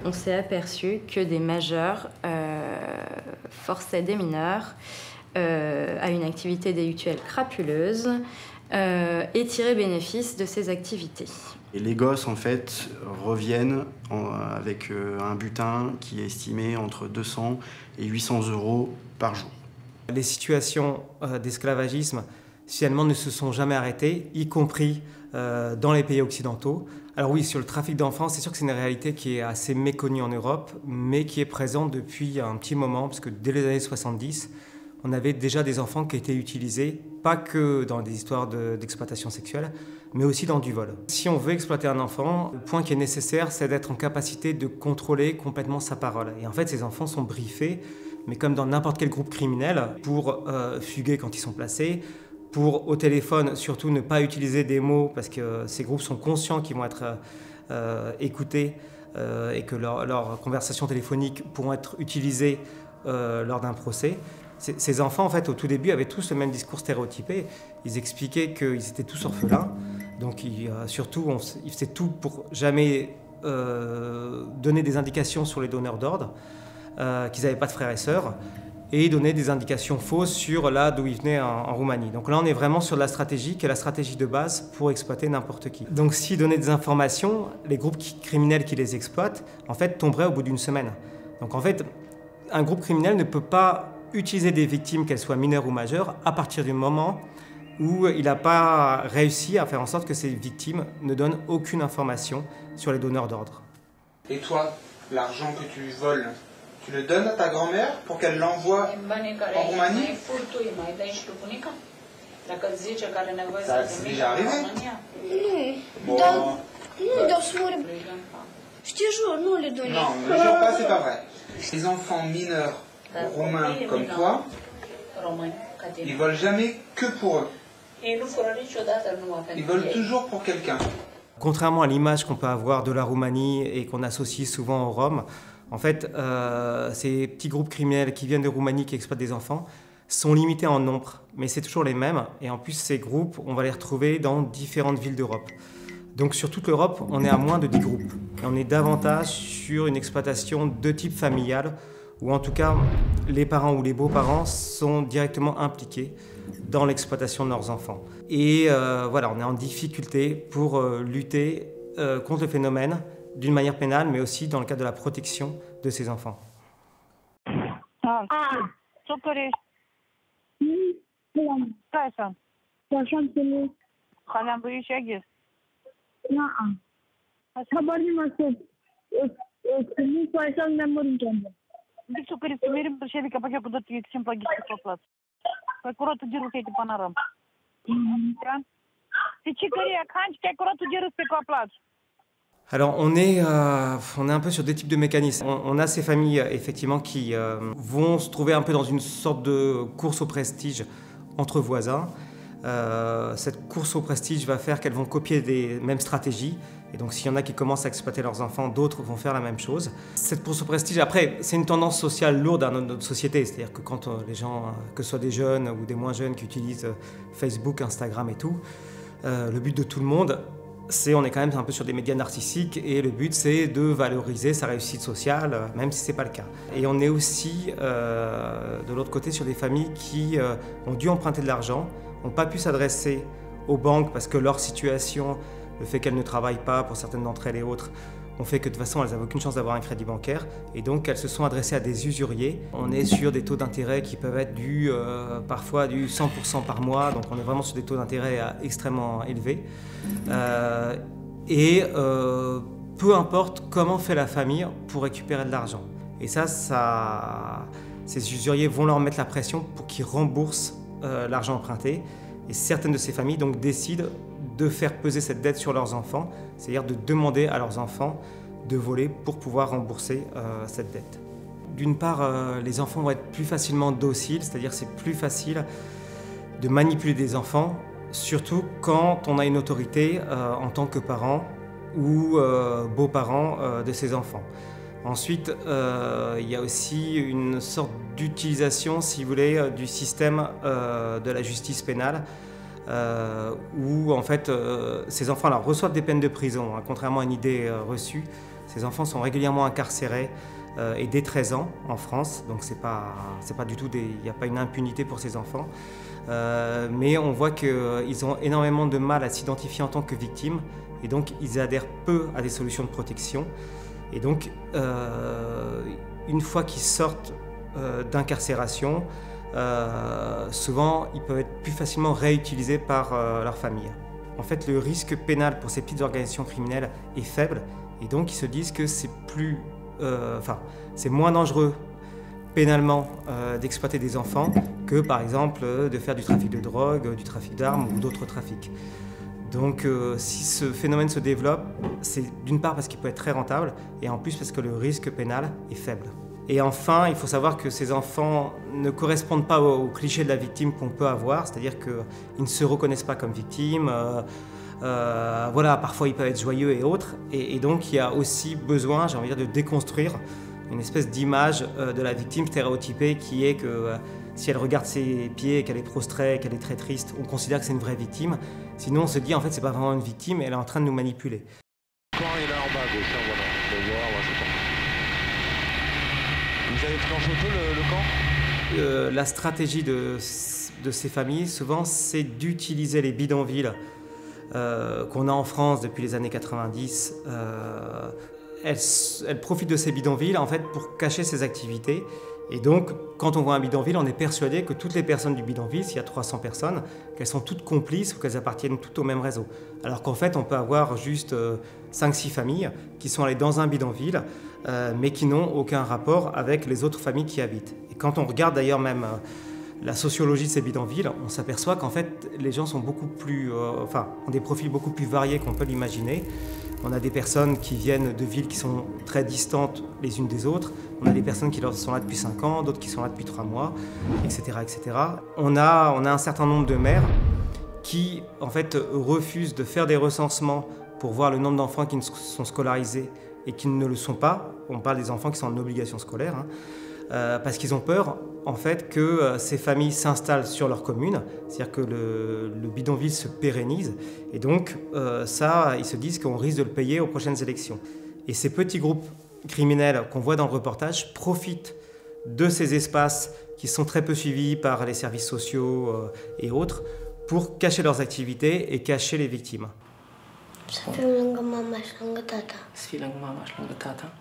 on s'est aperçu que des majeurs forçaient des mineurs à une activité délictuelle crapuleuse et tiraient bénéfice de ces activités. Et les gosses, en fait, reviennent avec un butin qui est estimé entre 200 et 800 € par jour. Les situations d'esclavagisme, finalement, ne se sont jamais arrêtées, y compris dans les pays occidentaux. Alors oui, sur le trafic d'enfants, c'est sûr que c'est une réalité qui est assez méconnue en Europe, mais qui est présente depuis un petit moment, parce que dès les années 70, on avait déjà des enfants qui étaient utilisés, pas que dans des histoires d'exploitation sexuelle, mais aussi dans du vol. Si on veut exploiter un enfant, le point qui est nécessaire, c'est d'être en capacité de contrôler complètement sa parole. Et en fait, ces enfants sont briefés, mais comme dans n'importe quel groupe criminel, pour fuguer quand ils sont placés, pour au téléphone surtout ne pas utiliser des mots, parce que ces groupes sont conscients qu'ils vont être écoutés et que leurs conversations téléphoniques pourront être utilisées lors d'un procès. Ces enfants, en fait, au tout début, avaient tous le même discours stéréotypé. Ils expliquaient qu'ils étaient tous orphelins. Donc, surtout, ils faisaient tout pour jamais donner des indications sur les donneurs d'ordre, qu'ils n'avaient pas de frères et sœurs, et donner des indications fausses sur là d'où ils venaient en Roumanie. Donc là, on est vraiment sur la stratégie, qui est la stratégie de base pour exploiter n'importe qui. Donc, s'ils donnaient des informations, les groupes criminels qui les exploitent, en fait, tomberaient au bout d'une semaine. Donc, en fait, un groupe criminel ne peut pas utiliser des victimes, qu'elles soient mineures ou majeures, à partir du moment où il n'a pas réussi à faire en sorte que ces victimes ne donnent aucune information sur les donneurs d'ordre. Et toi, l'argent que tu voles, tu le donnes à ta grand-mère pour qu'elle l'envoie en Roumanie? Ça c'est déjà arrivé? Bon. Je te jure, non, les donner. Non, ne le jure pas, c'est pas vrai. Les enfants mineurs roumains comme toi, ils volent jamais que pour eux. Ils volent toujours pour quelqu'un. Contrairement à l'image qu'on peut avoir de la Roumanie et qu'on associe souvent aux Roms, en fait, ces petits groupes criminels qui viennent de Roumanie, qui exploitent des enfants, sont limités en nombre, mais c'est toujours les mêmes. Et en plus, ces groupes, on va les retrouver dans différentes villes d'Europe. Donc sur toute l'Europe, on est à moins de 10 groupes. Et on est davantage sur une exploitation de type familial, où en tout cas, les parents ou les beaux-parents sont directement impliqués dans l'exploitation de leurs enfants. Et voilà, on est en difficulté pour lutter contre le phénomène d'une manière pénale, mais aussi dans le cadre de la protection de ces enfants. Alors on est un peu sur des types de mécanismes. On a ces familles effectivement qui vont se trouver un peu dans une sorte de course au prestige entre voisins. Cette course au prestige va faire qu'elles vont copier des mêmes stratégies. Et donc s'il y en a qui commencent à exploiter leurs enfants, d'autres vont faire la même chose. Cette course au prestige, après, c'est une tendance sociale lourde dans notre société. C'est-à-dire que quand les gens, que ce soit des jeunes ou des moins jeunes qui utilisent Facebook, Instagram et tout, le but de tout le monde, on est quand même un peu sur des médias narcissiques et le but c'est de valoriser sa réussite sociale, même si ce n'est pas le cas. Et on est aussi de l'autre côté sur des familles qui ont dû emprunter de l'argent, n'ont pas pu s'adresser aux banques parce que leur situation, le fait qu'elles ne travaillent pas pour certaines d'entre elles et autres, ont fait que de toute façon elles n'avaient aucune chance d'avoir un crédit bancaire et donc elles se sont adressées à des usuriers. On est sur des taux d'intérêt qui peuvent être parfois du 100% par mois, donc on est vraiment sur des taux d'intérêt extrêmement élevés. Peu importe comment fait la famille pour récupérer de l'argent. Et ces usuriers vont leur mettre la pression pour qu'ils remboursent l'argent emprunté. Et certaines de ces familles donc décident de faire peser cette dette sur leurs enfants, c'est-à-dire de demander à leurs enfants de voler pour pouvoir rembourser cette dette. D'une part, les enfants vont être plus facilement dociles, c'est-à-dire c'est plus facile de manipuler des enfants, surtout quand on a une autorité en tant que parent ou beaux-parents de ces enfants. Ensuite, il y a aussi une sorte d'utilisation, si vous voulez, du système de la justice pénale, où en fait ces enfants reçoivent des peines de prison, hein, contrairement à une idée reçue. Ces enfants sont régulièrement incarcérés et dès 13 ans en France, donc c'est pas du tout il n'y a pas une impunité pour ces enfants. Mais on voit qu'ils ont énormément de mal à s'identifier en tant que victimes et donc ils adhèrent peu à des solutions de protection. Et donc, une fois qu'ils sortent d'incarcération, souvent ils peuvent être plus facilement réutilisés par leur famille. En fait, le risque pénal pour ces petites organisations criminelles est faible et donc ils se disent que c'est moins dangereux pénalement d'exploiter des enfants que par exemple de faire du trafic de drogue, du trafic d'armes ou d'autres trafics. Donc si ce phénomène se développe, c'est d'une part parce qu'il peut être très rentable et en plus parce que le risque pénal est faible. Et enfin, il faut savoir que ces enfants ne correspondent pas au cliché de la victime qu'on peut avoir, c'est-à-dire qu'ils ne se reconnaissent pas comme victimes, parfois ils peuvent être joyeux et autres, et donc il y a aussi besoin, j'ai envie de dire, de déconstruire une espèce d'image de la victime stéréotypée qui est que si elle regarde ses pieds, qu'elle est prostrée, qu'elle est très triste, on considère que c'est une vraie victime. Sinon, on se dit en fait c'est pas vraiment une victime, elle est en train de nous manipuler. Quand il est là en bas à gauche, voilà, on peut voir, c'est bon. Vous avez planché un peu le camp ? La stratégie de ces familles, souvent, c'est d'utiliser les bidonvilles qu'on a en France depuis les années 90. Elles profitent de ces bidonvilles en fait pour cacher ces activités. Et donc, quand on voit un bidonville, on est persuadé que toutes les personnes du bidonville, s'il y a 300 personnes, qu'elles sont toutes complices ou qu'elles appartiennent toutes au même réseau. Alors qu'en fait, on peut avoir juste 5-6 familles qui sont allées dans un bidonville, mais qui n'ont aucun rapport avec les autres familles qui y habitent. Et quand on regarde d'ailleurs même la sociologie de ces bidonvilles, on s'aperçoit qu'en fait, les gens sont ont des profils beaucoup plus variés qu'on peut l'imaginer. On a des personnes qui viennent de villes qui sont très distantes les unes des autres. On a des personnes qui sont là depuis 5 ans, d'autres qui sont là depuis 3 mois, etc., etc. On a un certain nombre de maires qui, en fait, refusent de faire des recensements pour voir le nombre d'enfants qui sont scolarisés et qui ne le sont pas. On parle des enfants qui sont en obligation scolaire, parce qu'ils ont peur, en fait, que ces familles s'installent sur leur commune, c'est-à-dire que le bidonville se pérennise, et donc ils se disent qu'on risque de le payer aux prochaines élections. Et ces petits groupes criminels qu'on voit dans le reportage profitent de ces espaces qui sont très peu suivis par les services sociaux et autres pour cacher leurs activités et cacher les victimes. Să fiu lângă mama și lângă tata. Să fii lângă mama și lângă tata.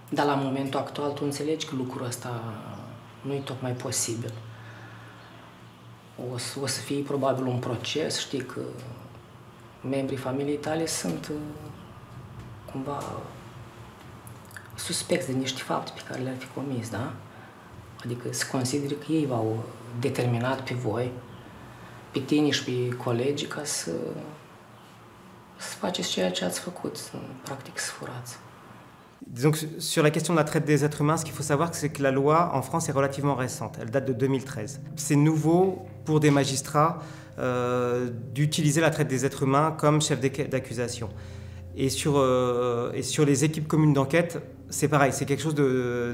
Dar la momentul actual tu înțelegi că lucrul ăsta nu e tocmai posibil. O să fie probabil un proces, știi că membrii familiei tale sunt cumva suspecți de niște fapte pe care le-ar fi comis, da? Adică se consideră că ei v-au determinat pe voi, pe tine și pe colegii ca să faceți ceea ce ați făcut, practic să furați. Donc, sur la question de la traite des êtres humains, ce qu'il faut savoir, c'est que la loi en France est relativement récente. Elle date de 2013. C'est nouveau pour des magistrats d'utiliser la traite des êtres humains comme chef d'accusation. Et sur les équipes communes d'enquête, c'est pareil, c'est quelque chose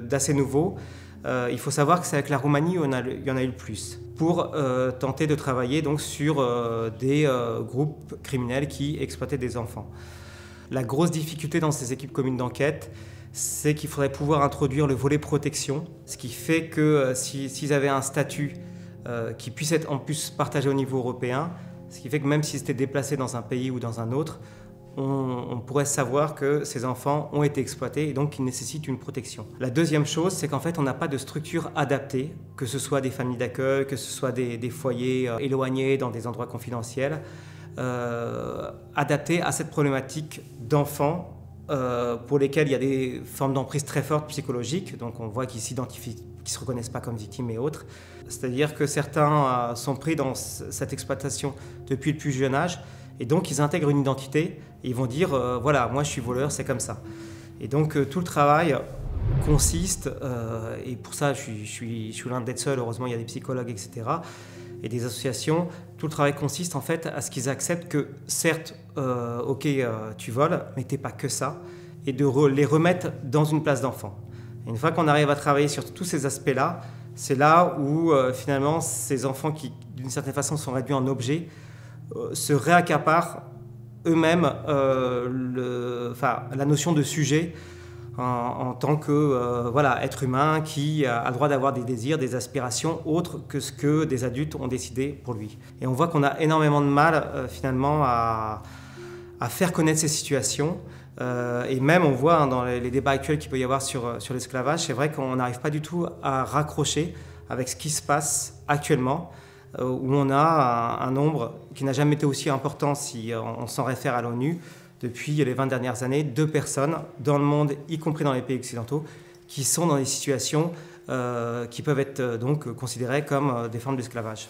d'assez nouveau. Il faut savoir que c'est avec la Roumanie où il y en a eu le plus, pour tenter de travailler donc, sur des groupes criminels qui exploitaient des enfants. La grosse difficulté dans ces équipes communes d'enquête, c'est qu'il faudrait pouvoir introduire le volet protection, ce qui fait que s'ils avaient un statut qui puisse être en plus partagé au niveau européen, ce qui fait que même s'ils étaient déplacés dans un pays ou dans un autre, on pourrait savoir que ces enfants ont été exploités et donc qu'ils nécessitent une protection. La deuxième chose, c'est qu'en fait, on n'a pas de structure adaptée, que ce soit des familles d'accueil, que ce soit des foyers éloignés dans des endroits confidentiels, adaptés à cette problématique d'enfants pour lesquels il y a des formes d'emprise très fortes psychologiques, donc on voit qu'ils s'identifient, qu'ils ne se reconnaissent pas comme victimes et autres. C'est-à-dire que certains sont pris dans cette exploitation depuis le plus jeune âge, et donc ils intègrent une identité, et ils vont dire voilà, moi je suis voleur, c'est comme ça. Et donc tout le travail consiste, et pour ça je suis loin d'être seul, heureusement il y a des psychologues, etc., et des associations, tout le travail consiste en fait à ce qu'ils acceptent que certes, ok, tu voles, mais t'es pas que ça, et de les remettre dans une place d'enfant. Et une fois qu'on arrive à travailler sur tous ces aspects-là, c'est là où finalement ces enfants qui d'une certaine façon sont réduits en objets se réaccaparent eux-mêmes la notion de sujet en tant que être humain qui a le droit d'avoir des désirs, des aspirations autres que ce que des adultes ont décidé pour lui. Et on voit qu'on a énormément de mal finalement à faire connaître ces situations. Et même on voit dans les débats actuels qu'il peut y avoir sur l'esclavage, c'est vrai qu'on n'arrive pas du tout à raccrocher avec ce qui se passe actuellement, où on a un nombre qui n'a jamais été aussi important si on s'en réfère à l'ONU, depuis les 20 dernières années, 2 personnes dans le monde, y compris dans les pays occidentaux, qui sont dans des situations qui peuvent être donc considérées comme des formes d'esclavage.